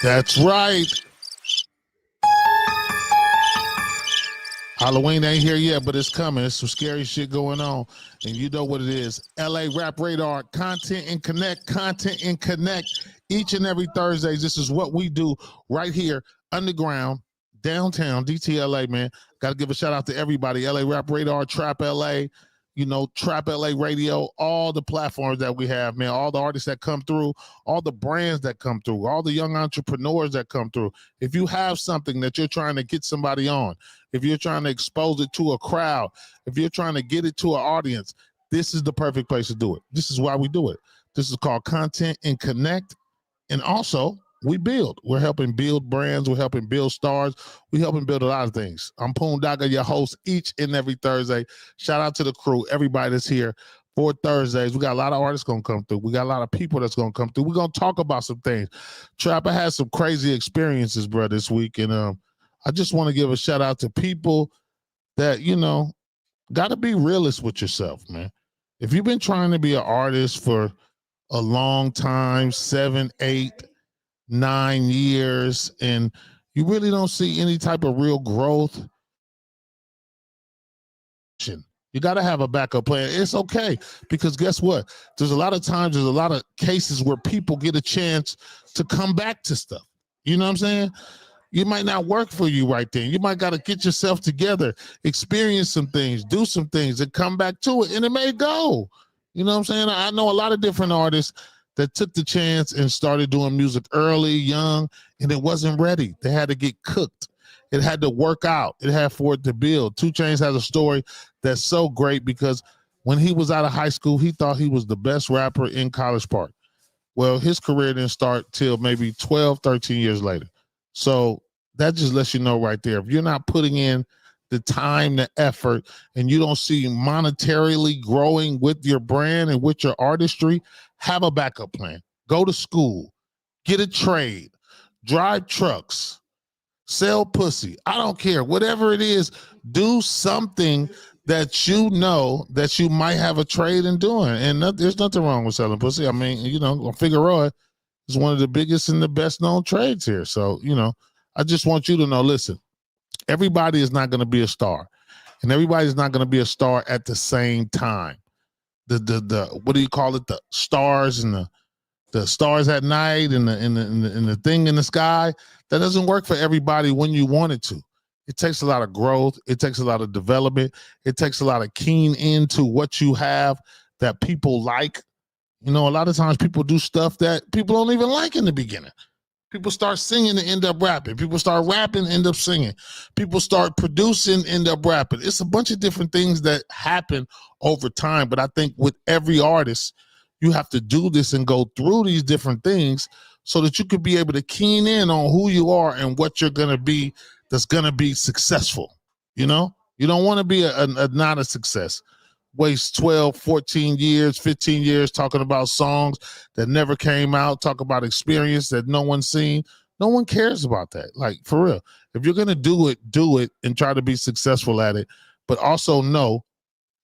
That's right. Halloween ain't here yet, but it's coming. There's some scary shit going on. And you know what it is. LA Rap Radar, content and connect. Each and every Thursday, this is what we do right here, underground, downtown, DTLA, man. Got to give a shout out to everybody. LA Rap Radar, Trap LA, Trap LA Radio, all the platforms that we have, man, all the artists that come through, all the brands that come through, all the young entrepreneurs that come through. If you have something that you're trying to get somebody on, if you're trying to expose it to a crowd, if you're trying to get it to an audience, this is the perfect place to do it. This is why we do it. This is called Content and Connect. And also, we build. We're helping build brands. We're helping build stars. We're helping build a lot of things. I'm Poondaga, your host, each and every Thursday. Shout out to the crew, everybody that's here for Thursdays. We got a lot of artists going to come through. We got a lot of people that's going to come through. We're going to talk about some things. Trapper had some crazy experiences, bro, this week. And I just want to give a shout out to people that, got to be realist with yourself, man. If you've been trying to be an artist for a long time, 7, 8, 9 years, and you really don't see any type of real growth, you got to have a backup plan. It's okay, because guess what? There's a lot of cases where people get a chance to come back to stuff. You know what I'm saying? You might not work for you right then. You might got to get yourself together, experience some things, do some things, and come back to it, and it may go. You know what I'm saying? I know a lot of different artists that took the chance and started doing music early, young, and it wasn't ready. They had to get cooked. It had to work out. It had for it to build. 2 Chainz has a story that's so great because when he was out of high school, he thought he was the best rapper in College Park. Well, his career didn't start till maybe 12, 13 years later. So that just lets you know right there. If you're not putting in the time, the effort, and you don't see monetarily growing with your brand and with your artistry, have a backup plan. Go to school, get a trade, drive trucks, sell pussy. I don't care. Whatever it is, do something that you know that you might have a trade in doing. And there's nothing wrong with selling pussy. I mean, Figueroa is one of the biggest and the best known trades here. So, I just want you to know, listen, everybody is not going to be a star, and everybody's not going to be a star at the same time. The what do you call it? The stars and the stars at night and the thing in the sky, that doesn't work for everybody when you want it to. It takes a lot of growth. It takes a lot of development. It takes a lot of keen into what you have that people like. A lot of times people do stuff that people don't even like in the beginning. People start singing and end up rapping. People start rapping, end up singing. People start producing, end up rapping. It's a bunch of different things that happen over time. But I think with every artist, you have to do this and go through these different things so that you could be able to keen in on who you are and what you're going to be that's going to be successful. You don't want to be a not a success. Waste 12, 14 years, 15 years talking about songs that never came out, talk about experience that no one's seen. No one cares about that. Like, for real. If you're going to do it and try to be successful at it, but also know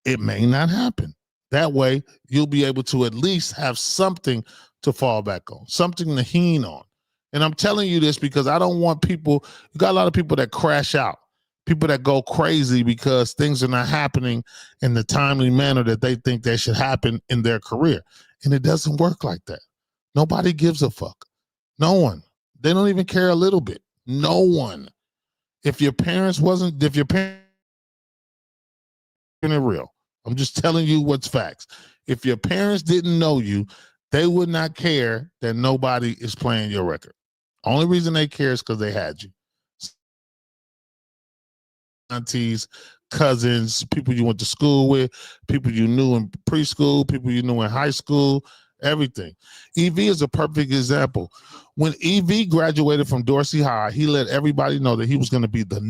it may not happen. That way, you'll be able to at least have something to fall back on, something to lean on. And I'm telling you this because I don't want people, you got a lot of people that crash out. People that go crazy because things are not happening in the timely manner that they think they should happen in their career. And it doesn't work like that. Nobody gives a fuck. No one. They don't even care a little bit. No one. If your parents weren't real, I'm just telling you what's facts. If your parents didn't know you, they would not care that nobody is playing your record. Only reason they care is because they had you. Aunties, cousins, people you went to school with, people you knew in preschool, people you knew in high school, everything. EV is a perfect example. When EV graduated from Dorsey High, he let everybody know that he was going to be the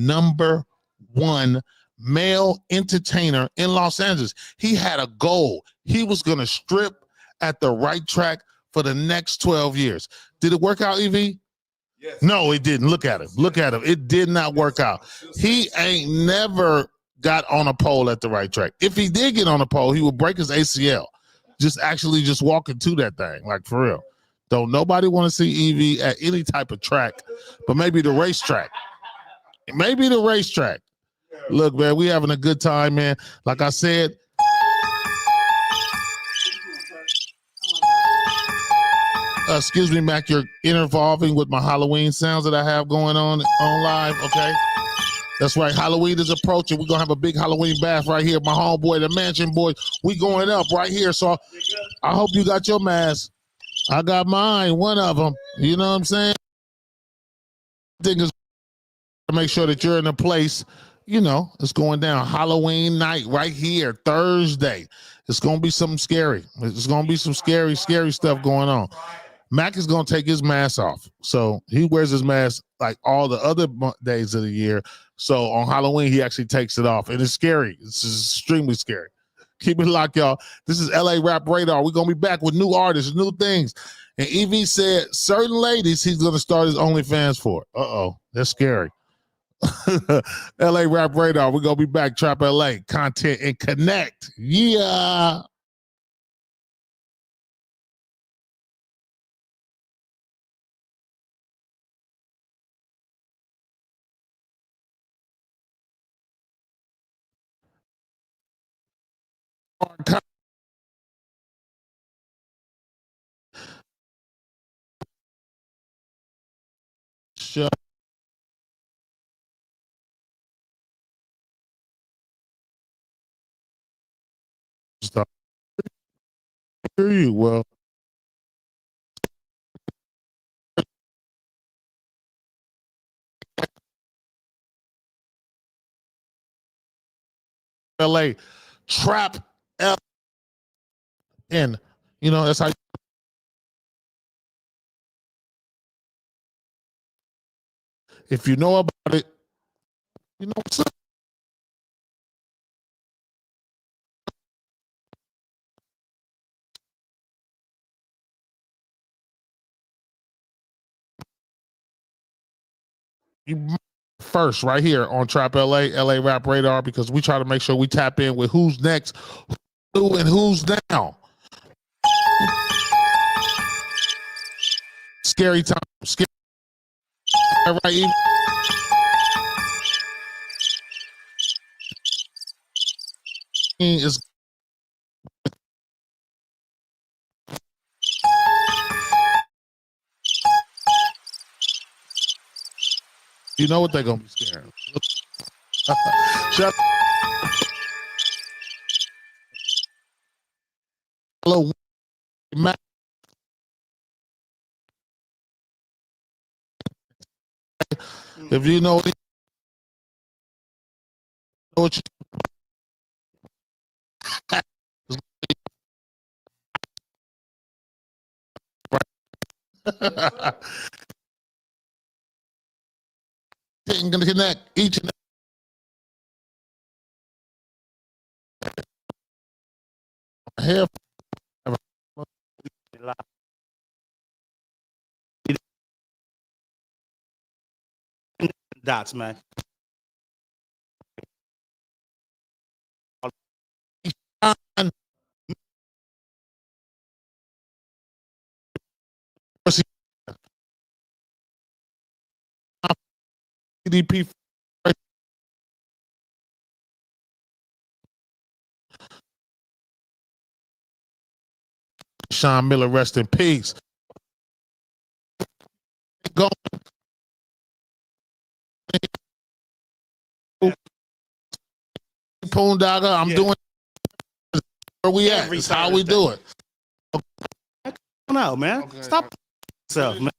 #1 male entertainer in Los Angeles. He had a goal. He was going to strip at the right track for the next 12 years. Did it work out, EV? Yes. No, it didn't. Look at him. Look at him. It did not work out. He ain't never got on a pole at the right track. If he did get on a pole, he would break his ACL. Just walking to that thing, like, for real. Don't nobody want to see Evie at any type of track, but maybe the racetrack. Maybe the racetrack. Look, man, we having a good time, man. Like I said, excuse me, Mac, you're intervolving with my Halloween sounds that I have going on live, okay? That's right. Halloween is approaching. We're going to have a big Halloween bath right here. My homeboy, the Mansion Boys, we going up right here. So I hope you got your mask. I got mine, one of them. You know what I'm saying? I think it's to make sure that you're in a place, you know, it's going down. Halloween night right here, Thursday. It's going to be something scary. It's going to be some scary stuff going on. Mac is going to take his mask off. So he wears his mask like all the other days of the year. So on Halloween, he actually takes it off. And it's scary. It's extremely scary. Keep it locked, y'all. This is LA Rap Radar. We're going to be back with new artists, new things. And Evie said certain ladies he's going to start his OnlyFans for. Uh-oh. That's scary. LA Rap Radar. We're going to be back. Trap LA. Content and connect. Yeah. Shut up. Hear you. Well, LA Trap L N. You know, that's how if you know about it, you know what's up. You first right here on Trap LA, LA Rap Radar, because we try to make sure we tap in with who's next, who and who's now. Scary time. Scary. Right. Is you know what they're gonna be scared. Shut. Hello, Matt. If you know what you ain't gonna connect each and every Dots, man. CDP. Sean Miller, rest in peace. Go. Poondogger, I'm doing where we at. It's how we do it. No, man. Okay. Stop yourself, man.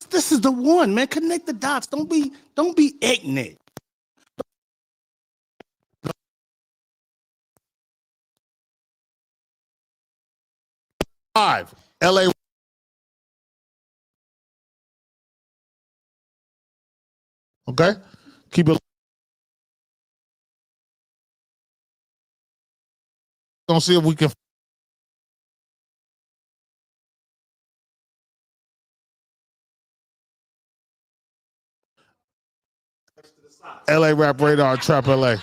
This is the one, man. Connect the dots. Don't be ignorant. Live, LA. Okay, keep it. Gonna see if we can. LA Rap Radar, Trap LA.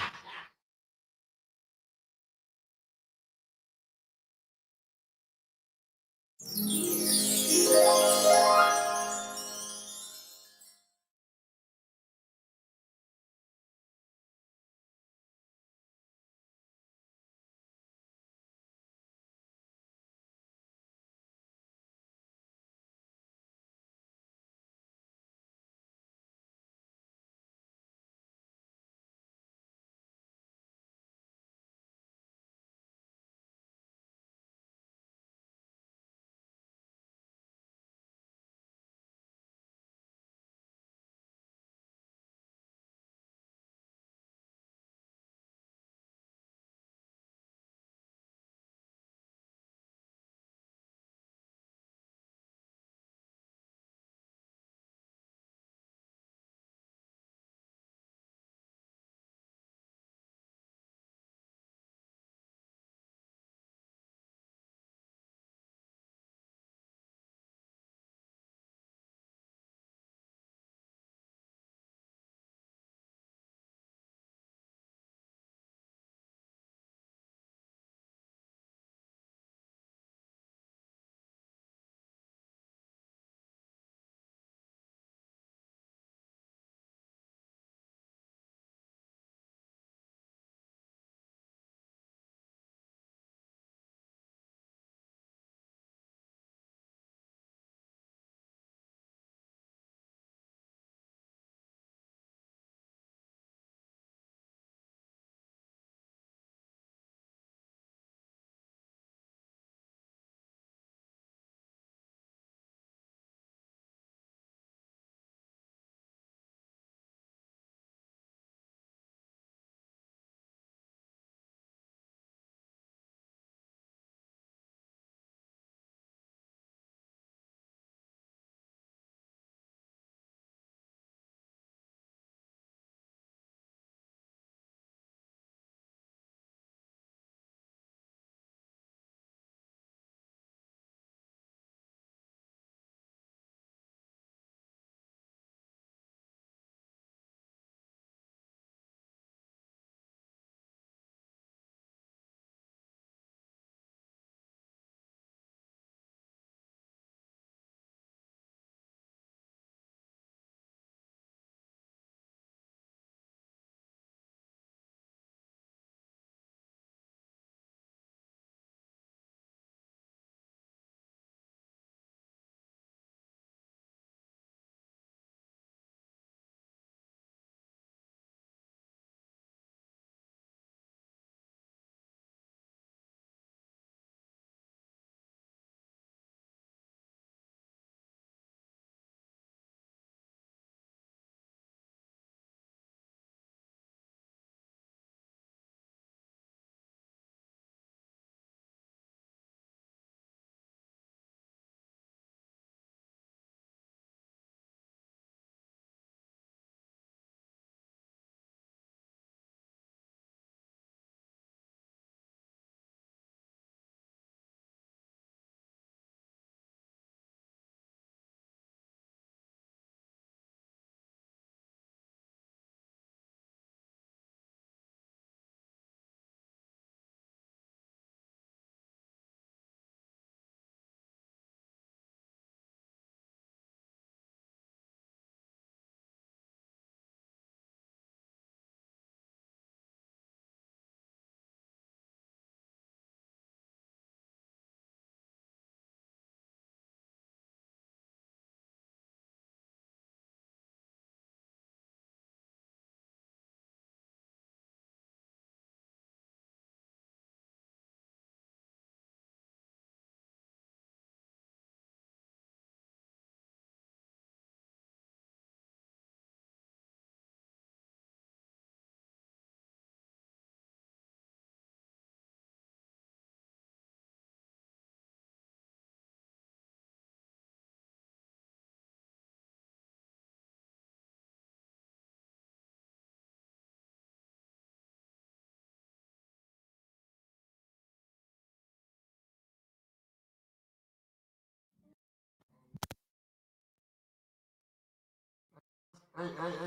Hey,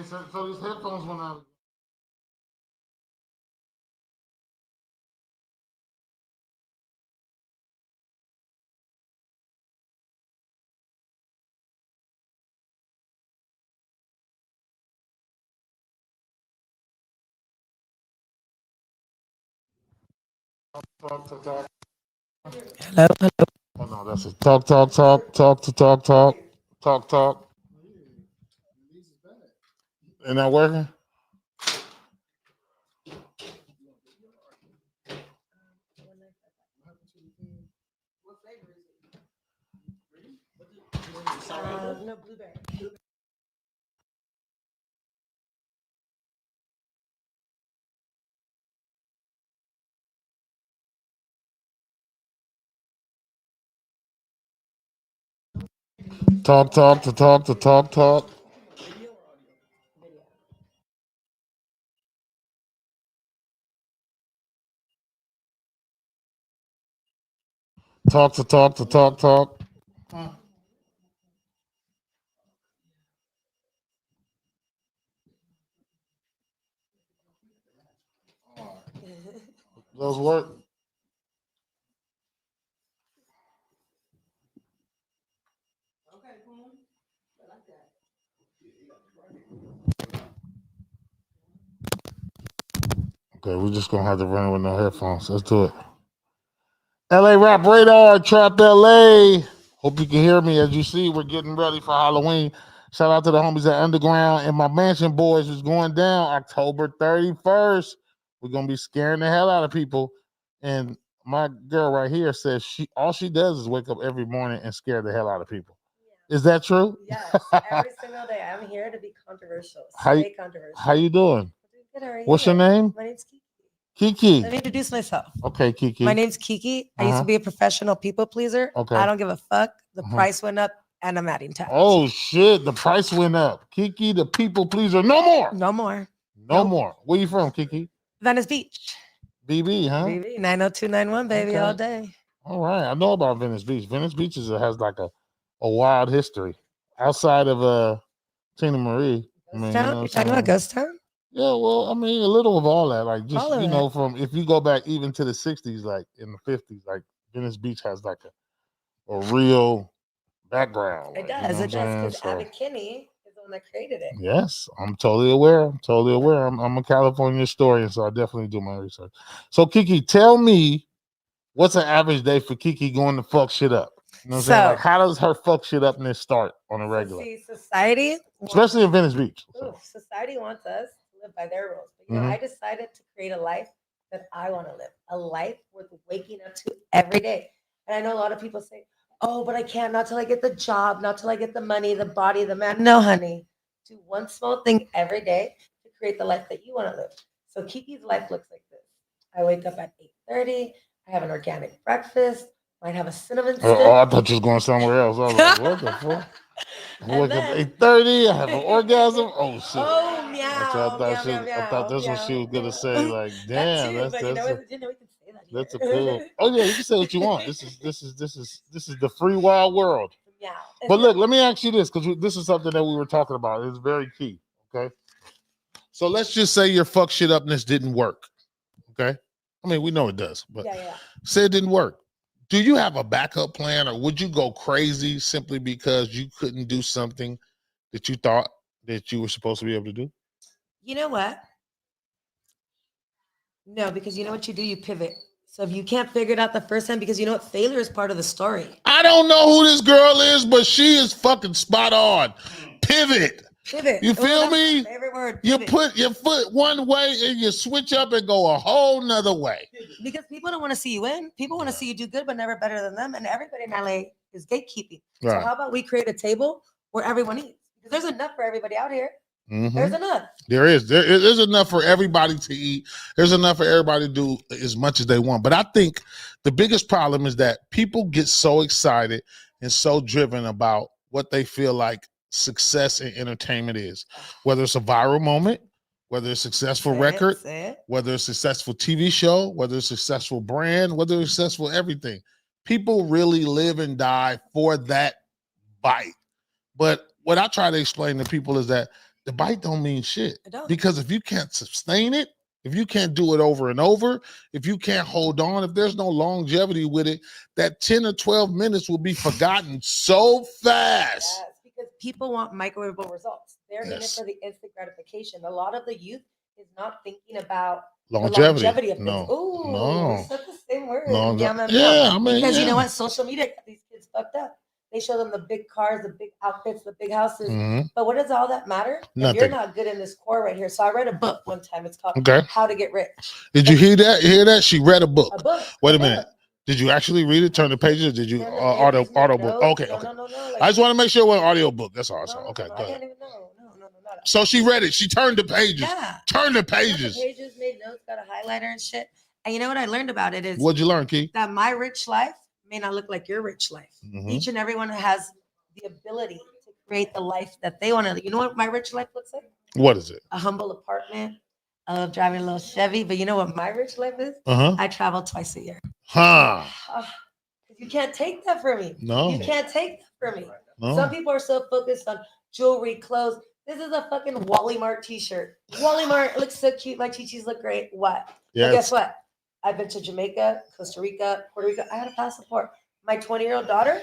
so these headphones went out. Talk. Hello, hello. Oh no, that's it. Talk. Talk. Ain't that working? No blueberry. Talk. Talk. Those work. Okay, we're just gonna have to run with no headphones. Let's do it. LA Rap Radar, Trap LA. Hope you can hear me. As you see, we're getting ready for Halloween. Shout out to the homies at Underground and my Mansion Boys is going down October 31st. We're gonna be scaring the hell out of people. And my girl right here says all she does is wake up every morning and scare the hell out of people. Is that true? Yes, every single day. I'm here to be controversial. How you- Stay controversial. How you doing? Good, how are What's your you? name? My name's Kiki. Kiki. Let me introduce myself. Okay, Kiki. My name's Kiki. I used Uh-huh. to be a professional people pleaser. Okay. I don't give a fuck. The Uh-huh. price went up and I'm adding tax. Oh shit, the price went up. Kiki, the people pleaser, no more. No more. No Nope. more. Where you from, Kiki? Venice Beach. BB, huh? BB 90291, baby, Okay. all day. All right. I know about Venice Beach. Venice Beach has like a wild history. Outside of Tina Marie. I mean, Ghost Town? You're talking about Ghost Town? Yeah, well, I mean, a little of all that. Like just All of it. from if you go back even to the 60s, like in the 50s, like Venice Beach has like a real background. It like, does. you know It what I'm does. saying? Because So, Abbott Kinney is the one that created it. yes, I'm totally aware. I'm a California historian, so I definitely do my research. So, Kiki, tell me what's an average day for Kiki going to fuck shit up? You know what I'm saying? Like, how does her fuck shit upness start on a regular? See, society, Especially in Venice Beach. ooh, society wants us to live by their rules. But Mhm. I decided to create a life that I want to live, a life worth waking up to every day. And I know a lot of people say, "Oh, but I can't. Not till I get the job. Not till I get the money, the body, the man." No, honey. Do one small thing every day to create the life that you want to live. So Kiki's life looks like this. I wake up at 8:30. I have an organic breakfast. Might have a cinnamon stick. Oh, I thought you was going somewhere else. I was like, what the fuck? I wake up at 8:30. I have an orgasm. Oh shit! Oh, meow. I thought that's what she was gonna say. Like, damn, that too, but you know what? You know we can say that. that's a here. cool. Oh yeah, you can say what you want. This is the free wild world. Meow. But look, let me ask you this because this is something that we were talking about. It's very key. Okay. So let's just say your fuck shit upness didn't work. Okay. I mean, we know it does, but Yeah. say it didn't work. Do you have a backup plan or would you go crazy simply because you couldn't do something that you thought that you were supposed to be able to do? You know what? No, because you know what you do? You pivot. So if you can't figure it out the first time, because you know what? Failure is part of the story. I don't know who this girl is, but she is fucking spot on. Pivot. Pivot. You feel that's me? my favorite word. You Pivot. put your foot one way and you switch up and go a whole nother way. Because people don't want to see you win. People want to see you do good, but never better than them. And everybody in LA is gatekeeping. So Right. how about we create a table where everyone eats? Because there's enough for everybody out here. Mhm. There's enough. There is enough for everybody to eat. There's enough for everybody to do as much as they want. But I think the biggest problem is that people get so excited and so driven about what they feel like success in entertainment is, whether it's a viral moment, whether it's a successful record, whether it's a successful TV show, whether it's a successful brand, whether it's successful everything. People really live and die for that bite. But what I try to explain to people is that the bite don't mean shit. I don't. Because if you can't sustain it, if you can't do it over and over, if you can't hold on, if there's no longevity with it, that 10 or 12 minutes will be forgotten so fast. Yes, because people want microwavable results. They're in it Yes. for the instant gratification. A lot of the youth is not thinking about Longevity. the longevity of things. No. Ooh, No. we said the same word. Longe- Yum, yum, yeah, yum. I mean, Because you yeah. know what? Social media got these kids fucked up. They show them the big cars, the big outfits, the big houses. Mhm. But what does all that matter if you're Nothing. not good in this core right here? So I read a book one time. It's called Okay. How to Get Rich. Did you hear that? You hear that? She read a book. A book. Wait a book. minute. Did you actually read it? Turn the pages? Or did you Turn the audio pages, make book? notes. Okay, No, okay. no, like, I just want to make sure it was an audio book. That's all. That's all. no, Okay, no, go I ahead. can't even know. No, not So she read it. She turned the pages. Yeah. Turned the Turned the pages. pages, made notes, got a highlighter and shit. And you know what I learned about it is What'd you learn, Key? that my rich life may not look like your rich life. Mhm. Each and everyone has the ability to create the life that they want to. You know what my rich life looks like? What is it? A humble apartment. I love driving a little Chevy, but you know what my rich life is? Uh-huh. I travel twice a year. Huh. You can't take that from me. No. You can't take that from me. No. Some people are so focused on jewelry, clothes. This is a fucking Wally Mart t-shirt. Wally Mart looks so cute. My chichis look great. What? But Yes. guess what? I've been to Jamaica, Costa Rica, Puerto Rico. I had a passport. My 20-year-old daughter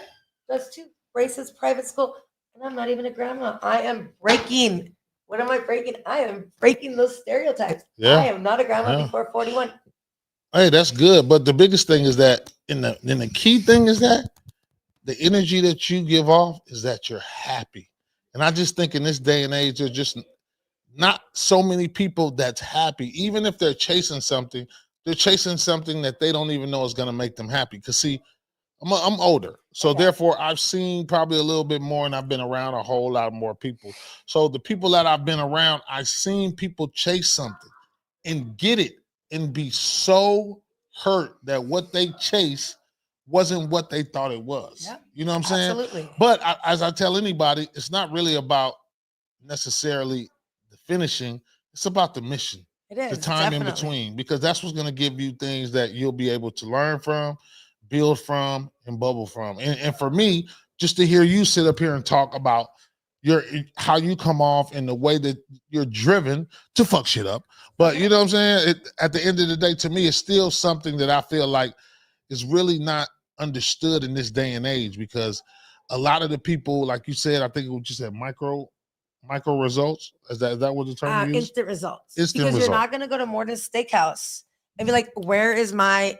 does too. Braces, private school. And I'm not even a grandma. I am breaking. What am I breaking? I am breaking those stereotypes. Yeah. I am not a grandma Yeah. before 41. Hey, that's good. But the biggest thing is that in the key thing is that the energy that you give off is that you're happy. And I just think in this day and age, there's just not so many people that's happy. Even if they're chasing something, they're chasing something that they don't even know is going to make them happy. Because see, I'm older. So Okay. therefore I've seen probably a little bit more and I've been around a whole lot more people. So the people that I've been around, I've seen people chase something and get it and be so hurt that what they chase wasn't what they thought it was. Yep. You know what I'm saying? Absolutely. But as I tell anybody, it's not really about necessarily the finishing. It's about the mission, It is. the time in definitely. between, because that's what's going to give you things that you'll be able to learn from, build from, and bubble from. And for me, just to hear you sit up here and talk about how you come off and the way that you're driven to fuck shit up. But you know what I'm saying? At the end of the day, to me, it's still something that I feel like is really not understood in this day and age, because a lot of the people, like you said, I think what you said, micro results. Is that what the term you use? Instant results. Instant because result. you're not going to go to Morton's Steakhouse and be like, where is my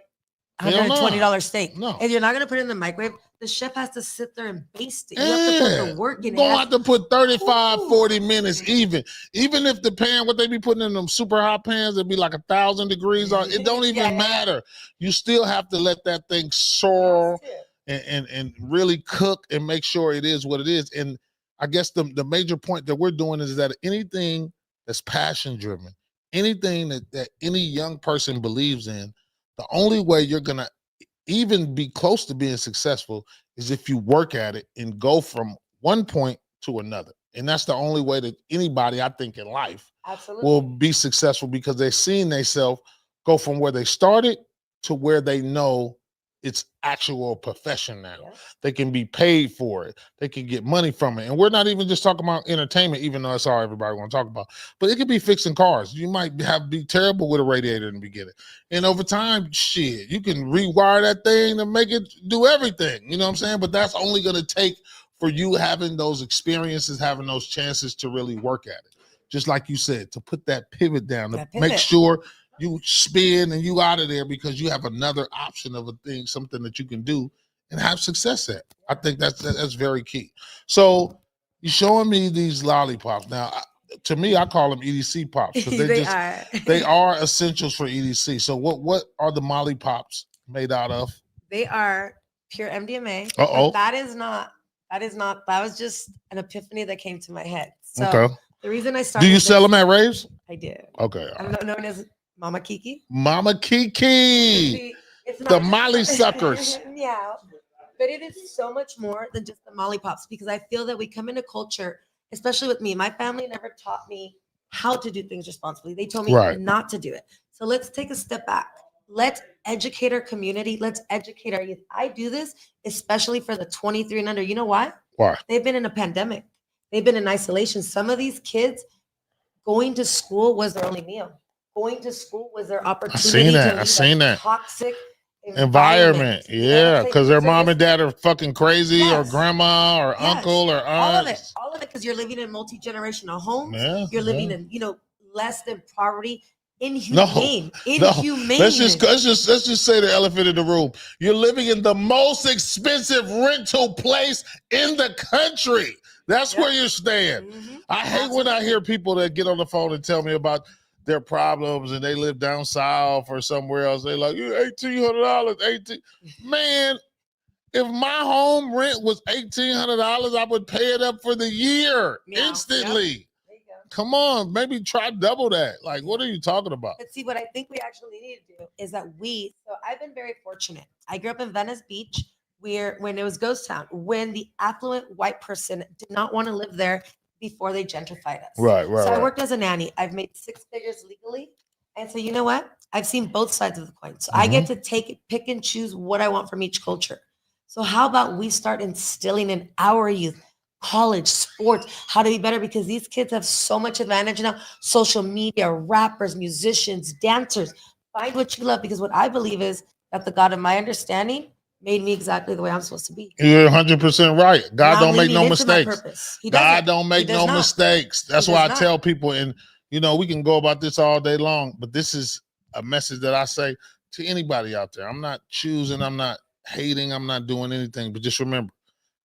Hell no. $120 steak? No. If you're not going to put it in the microwave, the chef has to sit there and baste it. You have to put Yeah. the work in You don't it. have to put 35, Ooh. 40 minutes even if the pan, what they be putting in them super hot pans, it'd be like 1,000 degrees on, it don't even Yeah. matter. You still have to let that thing soar and really cook and make sure it is what it is. And I guess the major point that we're doing is that anything that's passion driven, anything that any young person believes in, the only way you're gonna even be close to being successful is if you work at it and go from one point to another. And that's the only way that anybody, I think, in life Absolutely. will be successful, because they're seeing themselves go from where they started to where they know it's actual profession now. Yeah. They can be paid for it. They can get money from it. And we're not even just talking about entertainment, even though that's all everybody want to talk about. But it could be fixing cars. You might be terrible with a radiator in the beginning. And over time, shit, you can rewire that thing to make it do everything. You know what I'm saying? But that's only going to take for you having those experiences, having those chances to really work at it. Just like you said, to put that pivot down, to That make pivot. sure you spin and you out of there, because you have another option of a thing, something that you can do and have success at. I think that's very key. So you're showing me these lollipops. Now, to me, I call them EDC pops, because they are essentials for EDC. So what are the Molly Pops made out of? They are pure MDMA. Uh-oh. But that was just an epiphany that came to my head. So Okay. the reason I started Do you sell them at raves? I do. Okay. I'm known as Mama Kiki. Mama Kiki. See, it's The not- Molly suckers. Yeah. But it is so much more than just the Molly Pops, because I feel that we come into culture, especially with me. My family never taught me how to do things responsibly. They told me Right. not to do it. So let's take a step back. Let's educate our community. Let's educate our youth. I do this especially for the 23 and under. You know why? Why? They've been in a pandemic. They've been in isolation. Some of these kids going to school was their only meal. Going to school was their opportunity to leave I seen a that. toxic environment. You know what I'm Yeah, saying? because their So mom you're- and dad are fucking crazy, or Yes. grandma, or Yes. uncle, or aunt. all of it, because you're living in multi-generational homes. Yeah, You're living yeah. in, less than poverty. Inhumane. No, Inhumane. let's just say the elephant in the room. You're living in the most expensive rental place in the country. That's Yep. where you're staying. Mhm. I hate when I hear people that get on the phone and tell me about their problems and they live down south or somewhere else. They like, you $1,800, 18. Man, if my home rent was $1,800, I would pay it up for the year Yeah. instantly. There you go. Come on, maybe try double that. Like, what are you talking about? But see, what I think we actually need to do is that so I've been very fortunate. I grew up in Venice Beach, where when it was ghost town, when the affluent white person did not want to live there before they gentrified us. Right. So I worked as a nanny. I've made 6 figures legally. And so you know what? I've seen both sides of the coin. So I get to pick and choose what I want from each culture. So how about we start instilling in our youth, college, sports, how to be better, because these kids have so much advantage now. Social media, rappers, musicians, dancers. Find what you love, because what I believe is that the God of my understanding made me exactly the way I'm supposed to be. You're 100% right. God And I'm don't make no leaning into my mistakes. purpose. He God doesn't. don't make He does no not. mistakes. That's He why I does not. tell people, and we can go about this all day long, but this is a message that I say to anybody out there. I'm not choosing, I'm not hating, I'm not doing anything, but just remember,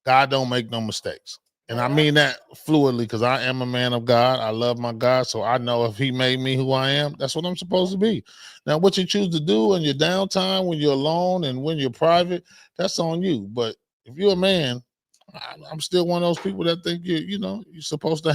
God don't make no mistakes. And I mean that fluidly, because I am a man of God. I love my God. So I know if he made me who I am, that's what I'm supposed to be. Now, what you choose to do in your downtime, when you're alone and when you're private, that's on you. But if you're a man, I'm still one of those people that think you're supposed to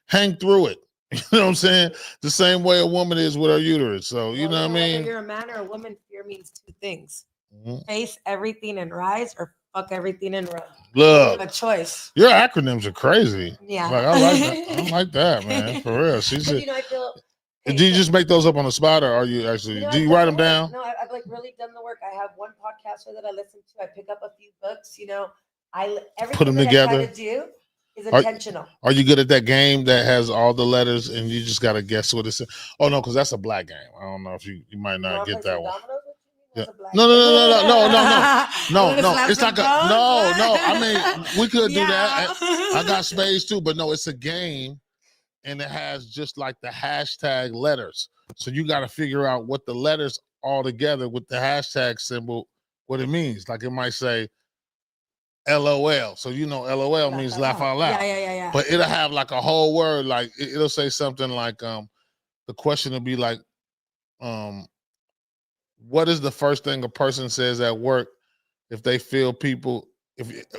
hang through it. You know what I'm saying? The same way a woman is with her uterus. So, you know what I mean? Whether you're a man or a woman, fear means 2 things. Mhm. Face everything and rise, or fuck everything and run. Look, A choice. your acronyms are crazy. Yeah. Like, I like that. I like that, man. For real. She's But, I feel. do you just make those up on the spot, or are you actually? Do I've you done write the them work. down? No, I've like really done the work. I have one podcaster that I listen to. I pick up a few books. Everything them that I try together. to do is Are- intentional. Are you good at that game that has all the letters and you just gotta guess what it's? Oh no, because that's a black game. I don't know if you might You not wanna get play that some one. dominoes with me? Yeah. That's a black No. game. No, Wanna no. slap It's some like a bones? no. I mean, we could do that. Yeah. I got spades too, but no, it's a game, and it has just like the hashtag letters. So you got to figure out what the letters all together with the hashtag symbol, what it means. Like it might say LOL. So LOL means laugh out loud. Yeah. But it'll have like a whole word, like it'll say something like the question will be like what is the first thing a person says at work if they feel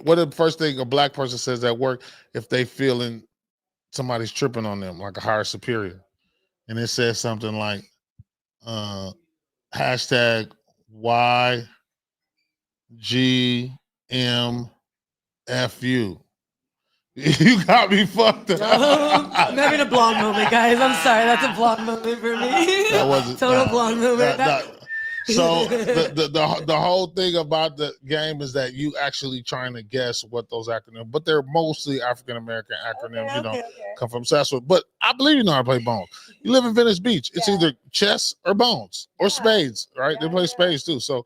what is the first thing a black person says at work if they feeling somebody's tripping on them, like a higher superior? And it says something like hashtag YGMFU. You got me fucked up. I'm having a blonde moment, guys. I'm sorry. That's a blonde moment for me. That wasn't Total blonde moment. So the whole thing about the game is that you actually trying to guess what those acronyms, but they're mostly African American acronyms. Okay. Come from Sassuolo. But I believe you know how to play bones. You live in Venice Beach. It's either chess or bones or spades, right? They play spades too. So,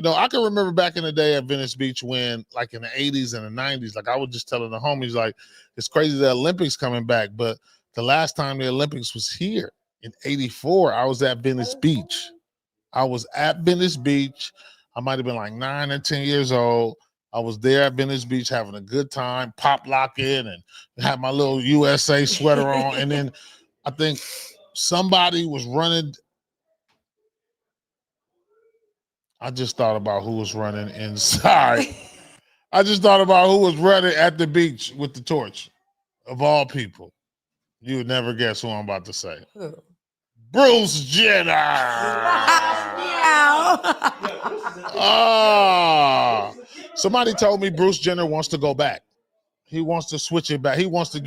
I can remember back in the day at Venice Beach when, like in the 80s and the 90s, like I was just telling the homies, like it's crazy the Olympics coming back, but the last time the Olympics was here in '84, I was at Venice Beach. I was at Venice Beach. I might have been like 9 or 10 years old. I was there at Venice Beach having a good time, pop locking, and had my little USA sweater on. And then I think somebody was running. I just thought about who was running inside. I just thought about who was running at the beach with the torch, of all people. You would never guess who I'm about to say. Who? Bruce Jenner. Somebody told me Bruce Jenner wants to go back. He wants to switch it back. He wants to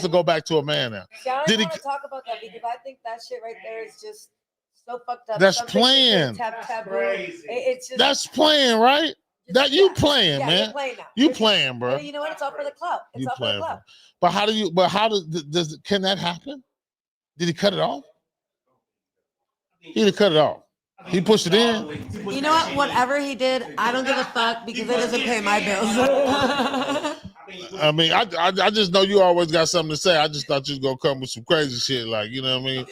go back to a man now. I Did don't he? want to talk about that, because I think that shit right there is just so fucked up. That's Some things playing. Taboo. It's just That's playing, right? That you playing, yeah, man. You're playing now. You You're- playing, bro. You know what? It's all for the club. It's You all for the playing, club. bro. But can that happen? Did he cut it off? He didn't cut it off. He pushed it in. You know what? Whatever he did, I don't give a fuck because it doesn't pay my bills. I mean, I just know you always got something to say. I just thought you was gonna come with some crazy shit, like, you know what I mean.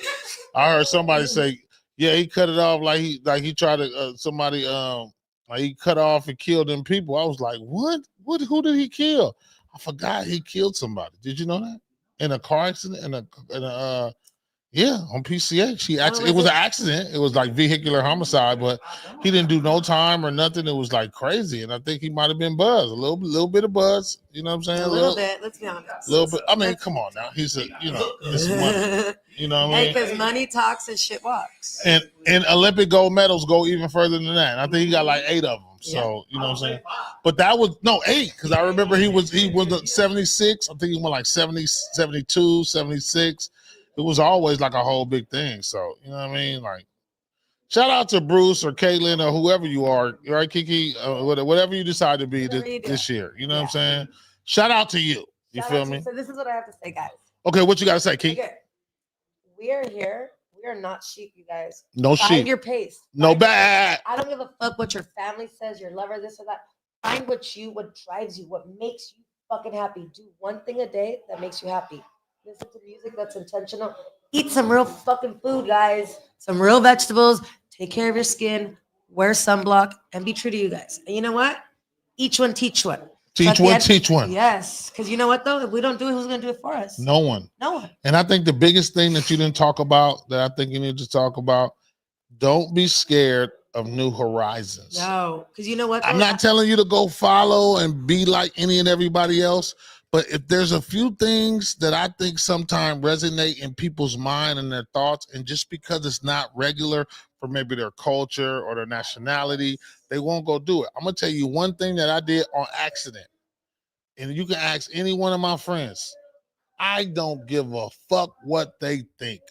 I heard somebody say, yeah, he cut it off like he tried to like he cut off and killed them people. I was like, what? Who did he kill? I forgot he killed somebody. Did you know that? In a car accident? Yeah, on PCH. It was an accident. It was like vehicular homicide, but he didn't do no time or nothing. It was like crazy, and I think he might have been buzzed, a little bit of buzz. You know what I'm saying? A little bit. Let's be honest. A little bit. I mean, come on now. He's it's money. You know what I mean? Because money talks and shit walks. And Olympic gold medals go even further than that. And I think he got like 8 of them. So you know what I'm saying? But that was 8, because I remember he was 76. I think he went like 70, 72, 76. It was always like a whole big thing. So, you know what I mean? Like, shout out to Bruce or Caitlin or whoever you are, right, Kiki? Whatever you decide to be this year. You know what I'm saying? Shout out to you. You feel me? So this is what I have to say, guys. Okay, what you got to say, Kiki? Okay. We are here. We are not sheep, you guys. No sheep. Find your pace. No bad. I don't give a fuck what your family says, your lover, this or that. Find what drives you, what makes you fucking happy. Do one thing a day that makes you happy. Listen to music that's intentional. Eat some real fucking food, guys. Some real vegetables. Take care of your skin. Wear sunblock and be true to you guys. And you know what? Each one, teach one. Teach one. Yes. Because you know what, though? If we don't do it, who's going to do it for us? No one. No one. And I think the biggest thing that you didn't talk about that I think you need to talk about, don't be scared of new horizons. No. Because you know what? I'm not telling you to go follow and be like any and everybody else. But if there's a few things that I think sometimes resonate in people's mind and their thoughts, and just because it's not regular for maybe their culture or their nationality, they won't go do it. I'm going to tell you one thing that I did on accident, and you can ask any one of my friends. I don't give a fuck what they think.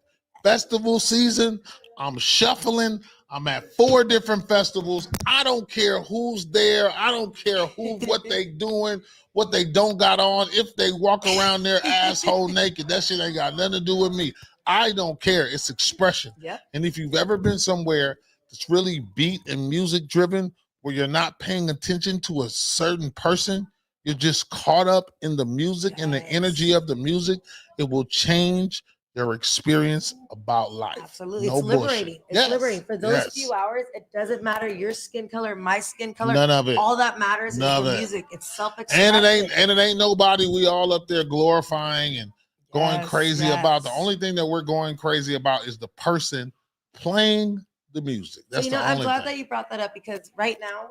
Festival season, I'm shuffling. I'm at 4 different festivals. I don't care who's there. I don't care what they doing, what they don't got on. If they walk around their asshole naked, that shit ain't got nothing to do with me. I don't care. It's expression. Yeah. And if you've ever been somewhere that's really beat and music driven, where you're not paying attention to a certain person, you're just caught up in the music and the energy of the music, it will change your experience about life. Absolutely. No It's liberating. bullshit. It's liberating. For those few hours, it doesn't matter your skin color, my skin color. None of it. All that matters is None the of it. music. It's self-expression. And it ain't nobody we all up there glorifying and going crazy about. The only thing that we're going crazy about is the person playing the music. That's the only I'm glad thing. that you brought that up, because right now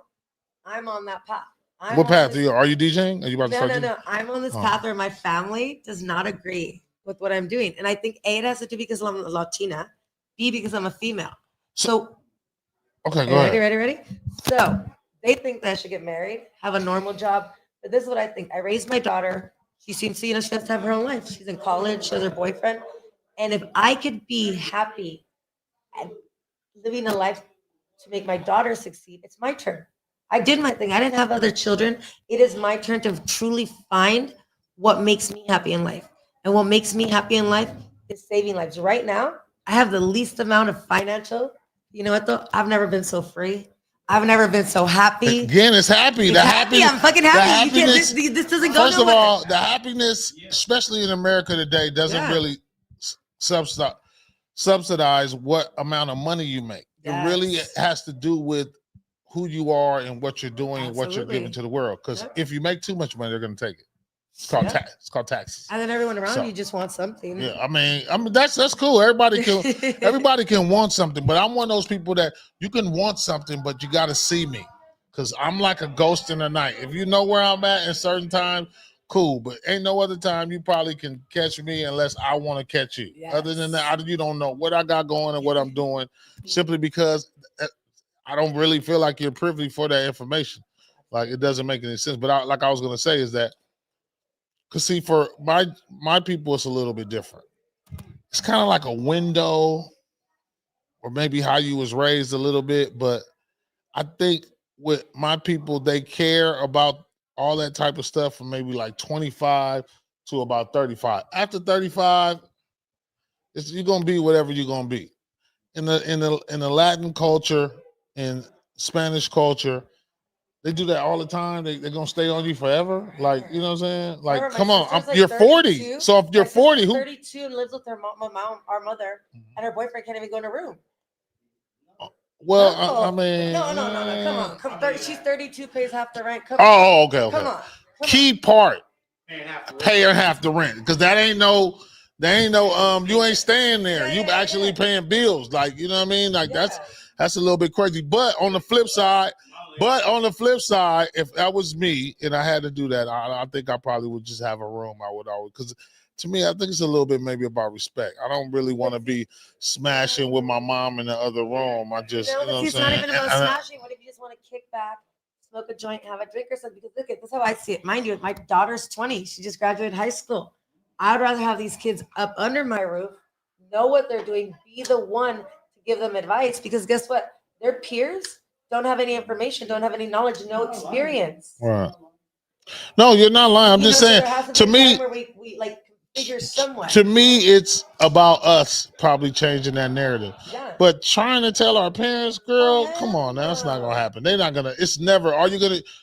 I'm on that path. What path are you? Are you DJing? Are you about to start? No. I'm on this path where my family does not agree with what I'm doing. And I think A, it has to do because I'm a Latina, B, because I'm a female. So okay, go ahead. Ready? So they think that I should get married, have a normal job. But this is what I think. I raised my daughter. She seems to, she has to have her own life. She's in college. She has her boyfriend. And if I could be happy and living a life to make my daughter succeed, it's my turn. I did my thing. I didn't have other children. It is my turn to truly find what makes me happy in life. And what makes me happy in life is saving lives. Right now, I have the least amount of financial. You know what, though? I've never been so free. I've never been so happy. Again, it's happy. It's happy. I'm fucking happy. This doesn't go First of nowhere. all, the happiness, especially in America today, doesn't really subsidize what amount of money you make. It really has to do with who you are and what you're doing and what you're giving to the world. Because if you make too much money, they're going to take it. It's called tax. It's called taxes. And then everyone around you just wants something. Yeah, I mean that's cool. Everybody can want something, but I'm one of those people that you can want something, but you got to see me, because I'm like a ghost in the night. If you know where I'm at certain times, cool, but ain't no other time you probably can catch me unless I want to catch you. Yes. Other than that, you don't know what I got going and what I'm doing, simply because I don't really feel like you're privy for that information. Like, it doesn't make any sense. But I was going to say is that, because see, for my people, it's a little bit different. It's kind of like a window, or maybe how you was raised a little bit. But I think with my people, they care about all that type of stuff from maybe like 25 to about 35. After 35, you're gonna be whatever you're gonna be. In the Latin culture, in Spanish culture, they do that all the time. They're gonna stay on you forever. Like, you know what I'm saying? Like, Remember, my come on, sister's like you're 40. 32. So if you're My sister's 40, who 32 and lives with her mom, our mother, and her boyfriend can't even go in a room. well, No. I mean, No. Come on. She's 32, pays half the rent. Come on. oh, okay. Come on. Key part, pay her half the rent, because that ain't no, you ain't staying there. You actually paying bills. Like, you know what I mean? Like, Yeah. that's a little bit crazy. But on the flip side, if that was me and I had to do that, I think I probably would just have a room. I would always, because to me, I think it's a little bit maybe about respect. I don't really want to be smashing with my mom in the other room. I just, No, you know but what I'm it's not saying? even about smashing. What if you just want to kick back, smoke a joint, have a drink or something? Because look, this is how I see it. Mind you, my daughter's 20. She just graduated high school. I'd rather have these kids up under my roof, know what they're doing, be the one to give them advice. Because guess what? Their peers don't have any information, don't have any knowledge, no experience. Right. No, you're not lying. I'm just So saying, there has to be a me, time where we like figure somewhat. to me, it's about us probably changing that narrative. Yeah. But trying to tell our parents, girl, Oh, come on, now, that's not hell gonna no. happen. They're not gonna. It's never.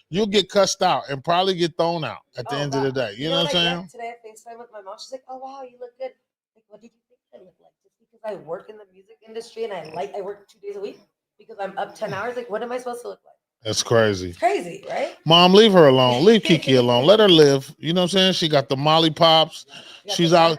You'll get cussed out and probably get thrown out at the end of the day. You know what I'm saying? Today I FaceTime with my mom. She's like, "Oh wow, you look good." Like, what did you think I look like? Just because I work in the music industry and I work 2 days a week because I'm up 10 hours. Like, what am I supposed to look like? That's crazy. It's crazy, right? Mom, leave her alone. Leave Kiki alone. Let her live. You know what I'm saying? She got the Molly Pops. She's out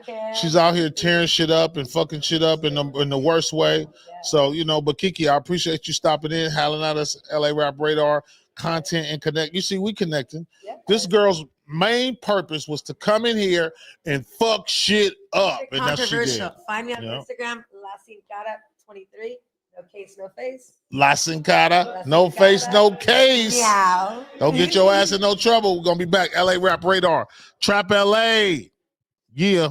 here tearing shit up and fucking shit up in the worst way. So, but Kiki, I appreciate you stopping in, howling at us, LA Rap Radar, content and connect. You see, we connecting. This girl's main purpose was to come in here and fuck shit up. And that's what she did. Find me on Instagram, La Sin Cara 23. No case, no face. La Sin Cara, no face, no case. Yeah. Don't get your ass in no trouble. We're gonna be back. LA Rap Radar. Trap LA. Yeah.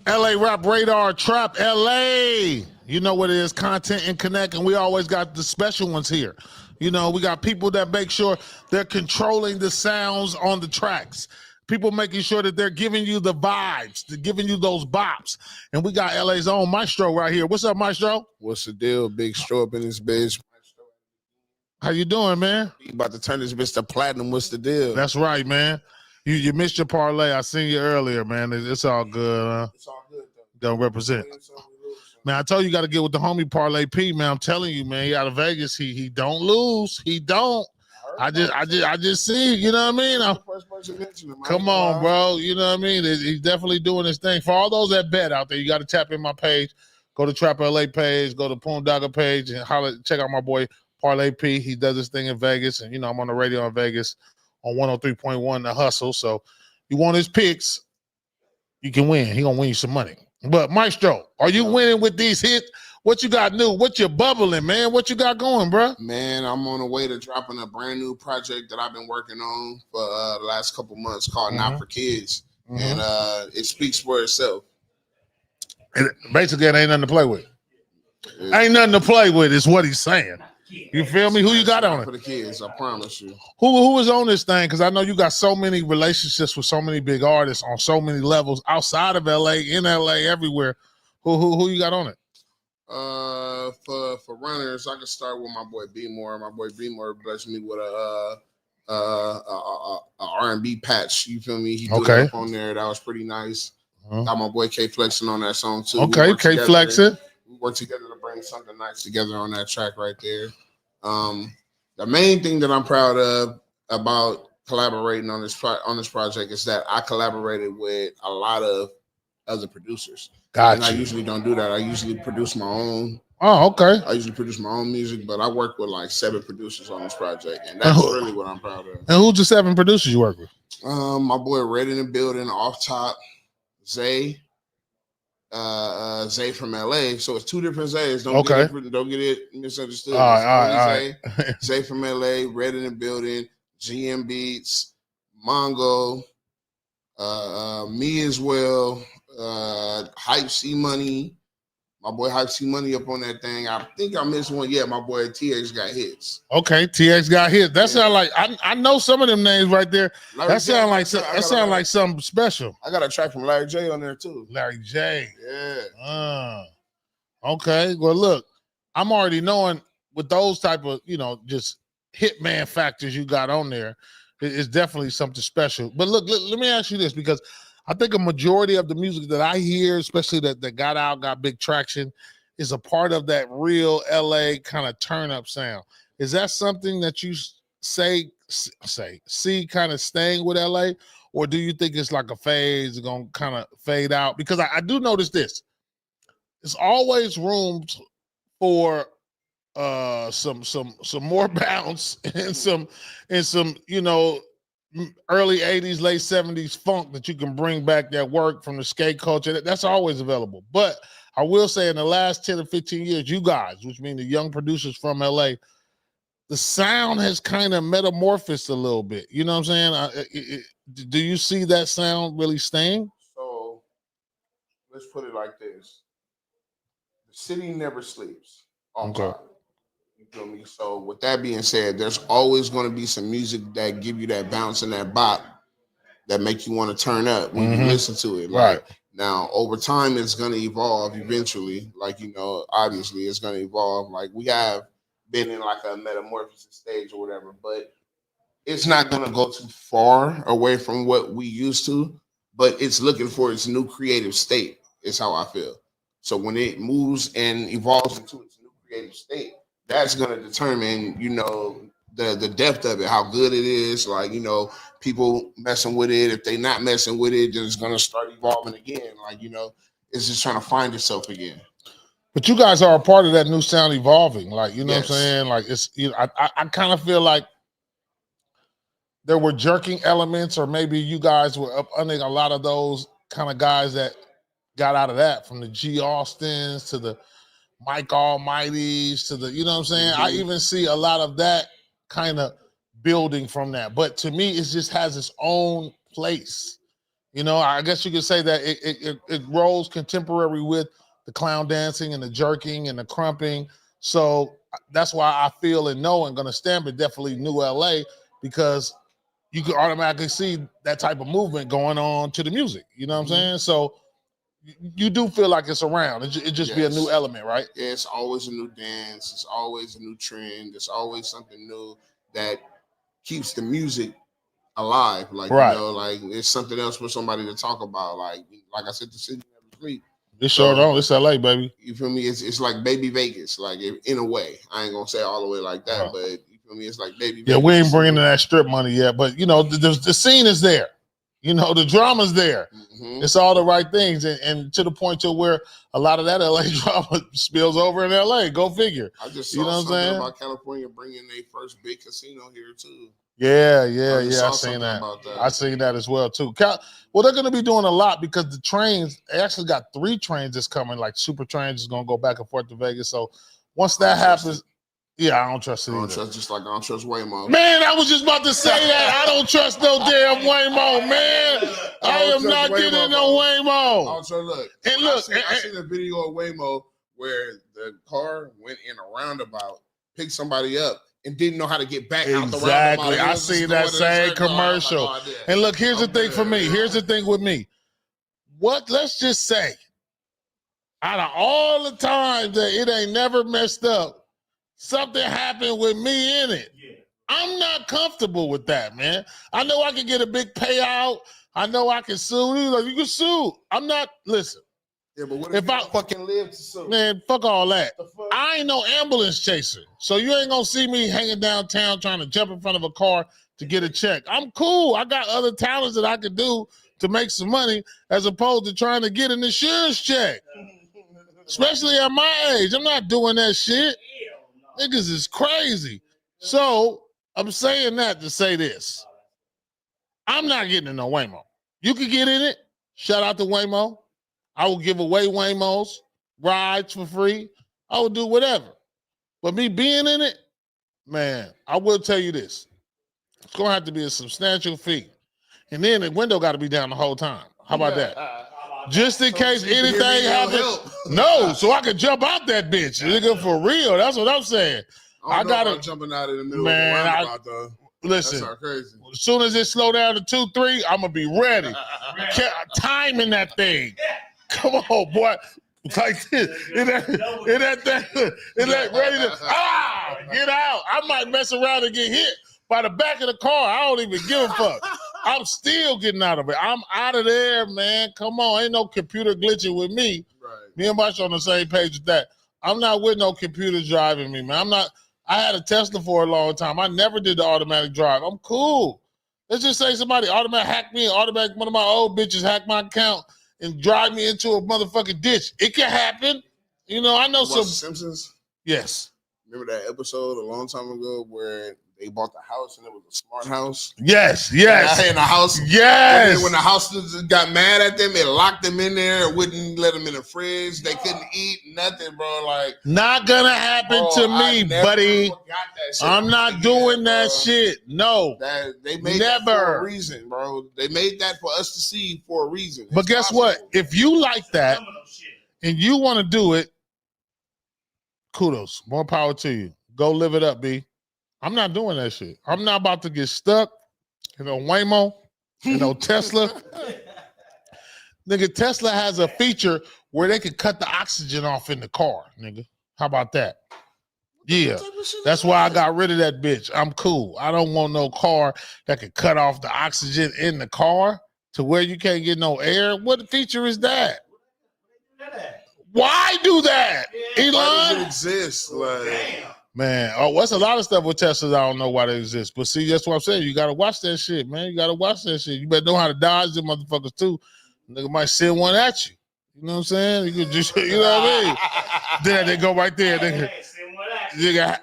LA Rap Radar Trap LA. You know what it is, Content and Connect, and we always got the special ones here. You know, we got people that make sure they're controlling the sounds on the tracks. People making sure that they're giving you the vibes, they're giving you those bops. And we got LA's own Maestro right here. What's up, Maestro? What's the deal? Big Stro up in this bitch. How you doing, man? You about to turn this bitch to platinum. What's the deal? That's right, man. You missed your parlay. I seen you earlier, man. It's all good, huh? It's all good, though. Don't represent. Man, I told you got to get with the homie Parlay P, man. I'm telling you, man. He out of Vegas. He don't lose. He don't. I just see. You know what I mean? Come on, bro. You know what I mean? He's definitely doing his thing. For all those that bet out there, you got to tap in my page. Go to Trap LA page. Go to Poondogger page and check out my boy Parlay P. He does his thing in Vegas, and you know I'm on the radio in Vegas on 103.1 The Hustle. So you want his picks, you can win. He gonna win you some money. But Maestro, are you winning with these hits? What you got new? What you bubbling, man? What you got going, bro? Man, I'm on the way to dropping a brand new project that I've been working on for the last couple months called Not for Kids. And it speaks for itself. Basically, it ain't nothing to play with. Ain't nothing to play with is what he's saying. You feel me? Who you got on For it? the kids, I promise you. Who is on this thing? Because I know you got so many relationships with so many big artists on so many levels outside of LA, in LA, everywhere. Who you got on it? For runners, I can start with my boy B More. My boy B More blessed me with a R&B patch. You feel me? He threw it up on there. That was pretty nice. Got my boy K Flexing on that song too. Okay, K Flexing. We worked together to bring something nice together on that track right there. The main thing that I'm proud of about collaborating on this project is that I collaborated with a lot of other producers. And I usually don't do that. I usually produce my own. Oh, okay. I usually produce my own music, but I work with like 7 producers on this project, and that's really what I'm proud of. And who's the 7 producers you work with? My boy Red in the Building, Off Top, Zay. Zay from LA, so it's 2 different Zays. Don't get it misunderstood. All right. Zay from LA, Red in the Building, GM Beats, Mongo, me as well, Hype C Money, my boy Hype C Money up on that thing. I think I missed one. Yeah, my boy TX got hits. Okay, TX got hits. That sound like I know some of them names right there. That sound like something special. I got a track from Larry J on there too. Larry J. Yeah. Okay. Well, look, I'm already knowing with those type of, just hitman factors you got on there, it's definitely something special. But look, let me ask you this, because I think a majority of the music that I hear, especially that got big traction, is a part of that real LA kind of turn up sound. Is that something that you see kind of staying with LA, or do you think it's like a phase, it's gonna kind of fade out? Because I do notice this. There's always room for some more bounce and some early 80s, late 70s funk that you can bring back that work from the skate culture. That's always available. But I will say in the last 10 or 15 years, you guys, which mean the young producers from LA, the sound has kind of metamorphosed a little bit. You know what I'm saying? Do you see that sound really staying? So let's put it like this. The city never sleeps. Okay. You feel me? So with that being said, there's always going to be some music that give you that bounce and that bop that make you want to turn up when you listen to it. Right. Now, over time, it's going to evolve eventually. Obviously, it's going to evolve. Like, we have been in like a metamorphosis stage or whatever, but it's not going to go too far away from what we used to, but it's looking for its new creative state, is how I feel. So when it moves and evolves into its new creative state, that's going to determine, the depth of it, how good it is. Like, people messing with it. If they not messing with it, then it's going to start evolving again. Like, it's just trying to find itself again. But you guys are a part of that new sound evolving. Like, you know Yes. what I'm saying? Like, it's, I kind of feel like there were jerking elements, or maybe you guys were up under a lot of those kind of guys that got out of that, from the G. Austins to the Mike Almighties to the, you know what I'm saying? I even see a lot of that kind of building from that. But to me, it just has its own place. You know, I guess you could say that it rolls contemporary with the clown dancing and the jerking and the crumping. So that's why I feel and know and gonna stamp it definitely New LA, because you can automatically see that type of movement going on to the music. You know what I'm saying? So you do feel like it's around. It just be a new element, right? Yeah, it's always a new dance. It's always a new trend. There's always something new that keeps the music alive. Like, Right. you know, like it's something else for somebody to talk about. Like I said, the city never sleep. It sure So, don't. It's LA, baby. You feel me? It's like baby Vegas, like in a way. I ain't gonna say all the way like that, Right. but you feel me? It's like baby Yeah, Vegas. we ain't bringing in that strip money yet, but you know, the scene is there. You know, the drama's there. Mhm. It's all the right things, and to the point to where a lot of that LA drama spills over in LA. Go figure. I just You saw know what I'm something saying? about California bringing their first big casino here too. Yeah. I I saw seen something that. about that. I seen that as well too. Well, they're going to be doing a lot because the trains. They actually got 3 trains that's coming. Like super trains is going to go back and forth to Vegas. So once that happens, yeah, I don't trust it I don't either. trust, just like I don't trust Waymo. Man, I was just about to say that. I don't trust no damn Waymo, man. I am trust not Waymo, getting no bro. Waymo. So look, And look, I seen a video of Waymo where the car went in a roundabout, picked somebody up, and didn't know how to get back out the roundabout. Exactly. I seen that same commercial. And look, here's the thing for me. Here's the thing with me. Let's just say, out of all the times that it ain't never messed up, something happened with me in it. Yeah. I'm not comfortable with that, man. I know I can get a big payout. I know I can sue. He's like, you can sue. I'm not, listen, Yeah, but what if if I- I fucking live to sue? man, fuck all that. The fuck? I ain't no ambulance chaser. So you ain't gonna see me hanging downtown trying to jump in front of a car to get a check. I'm cool. I got other talents that I could do to make some money as opposed to trying to get an insurance check. Especially at my age. I'm not doing that shit. Niggas is crazy. So I'm saying that to say this. I'm not getting in no Waymo. You can get in it. Shout out to Waymo. I will give away Waymos, rides for free. I will do whatever. But me being in it, man, I will tell you this. It's going to have to be a substantial fee. And then the window got to be down the whole time. How about that? Just in case anything happens. No, so I can jump out that bitch. Nigga, for real. That's what I'm saying. I gotta- I'm jumping out in the middle Man, of the roundabout though. Listen, That's crazy. as soon as it slow down to 2-3, I'm going to be ready. Timing that thing. Come on, boy. Like this. It ain't ready to get out. I might mess around and get hit by the back of the car. I don't even give a fuck. I'm still getting out of it. I'm out of there, man. Come on. Ain't no computer glitching with me. Right. Me and Marsh on the same page with that. I'm not with no computer driving me, man. I had a Tesla for a long time. I never did the automatic drive. I'm cool. Let's just say somebody automatic hacked me, one of my old bitches hacked my account and drive me into a motherfucking ditch. It can happen. You know, I know Watch some. The Simpsons. Yes. Remember that episode a long time ago where they bought the house and it was a smart house? Yes. And the house. Yes. When the house got mad at them, it locked them in there. It wouldn't let them in the fridge. They couldn't eat nothing, bro. Like, Not gonna happen bro, to I me, never buddy. forgot that shit. I'm not doing that bro. shit. No. They made that for Never. a reason, bro. They made that for us to see for a reason. But It's guess what? possible. If you like that and you want to do it, kudos. More power to you. Go live it up, B. I'm not doing that shit. I'm not about to get stuck in a Waymo, in no Tesla. Nigga, Tesla has a feature where they can cut the oxygen off in the car, nigga. How about that? Yeah. That's why I got rid of that bitch. I'm cool. I don't want no car that can cut off the oxygen in the car to where you can't get no air. What feature is that? Why do that? Why does it Elon? exist? Like, Man, what's a lot of stuff with Teslas I don't know why they exist. But see, that's what I'm saying. You got to watch that shit, man. You got to watch that shit. You better know how to dodge them motherfuckers too. Nigga might send one at you. You know what I'm saying? You could just, you know what I mean? Then they go right there. They can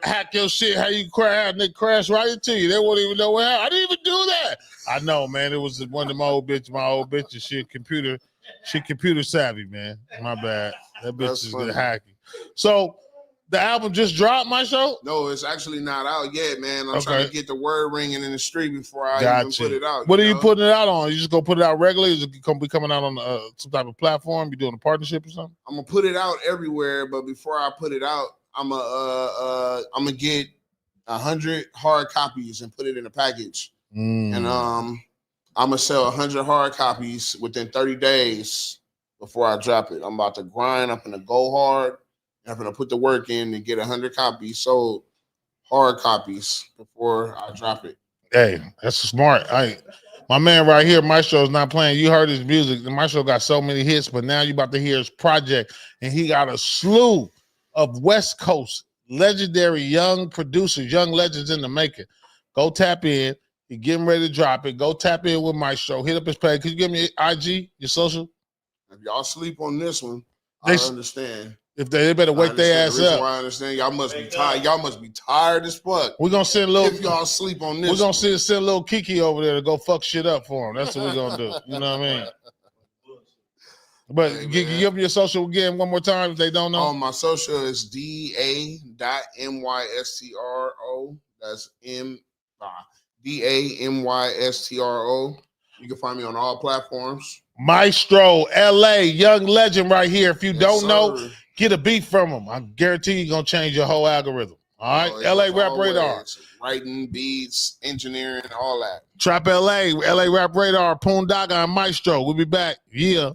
hack your shit. How you crash? And they crash right into you. They won't even know what happened. I didn't even do that. I know, man. It was one of my old bitches. She computer savvy, man. My bad. That bitch That's is funny. good hacking. So The album just dropped, my show. No, it's actually not out yet, man. I'm Okay. trying to get the word ringing in the street before I even Gotcha. put it out. What are you know? putting it out on? You just gonna put it out regularly? Is it gonna be coming out on some type of platform? You doing a partnership or something? I'm gonna put it out everywhere, but before I put it out, I'm gonna get 100 hard copies and put it in a package. And I'm gonna sell 100 hard copies within 30 days before I drop it. I'm about to grind. I'm gonna go hard. I'm gonna put the work in and get 100 copies sold, hard copies, before I drop it. Hey, that's smart. My man right here, Maestro, is not playing. You heard his music. Maestro got so many hits, but now you about to hear his project, and he got a slew of West Coast legendary young producers, young legends in the making. Go tap in. He getting ready to drop it. Go tap in with Maestro. Hit up his page. Could you give me your IG, your social? If y'all sleep on this one, They- I understand. If they better wake their ass The reason up. why I understand, y'all must be tired. Y'all must be tired as fuck. We're gonna send a If little. y'all sleep on this, We're gonna one. send a little Kiki over there to go fuck shit up for him. That's what we're gonna do. You know what I mean? But Hey, give man. them your social again one more time if they don't know. My social is DA.MYSTRO. That's DAMYSTRO. You can find me on all platforms. Maestro, LA, young legend right here. If you Yes, don't know, sir. get a beat from him. I guarantee you're gonna change your whole algorithm. All right, Oh, LA it's Rap always Radar, writing, beats, engineering, all that. Trap LA, LA Rap Radar, Poondaga, and Maestro. We'll be back. Yeah.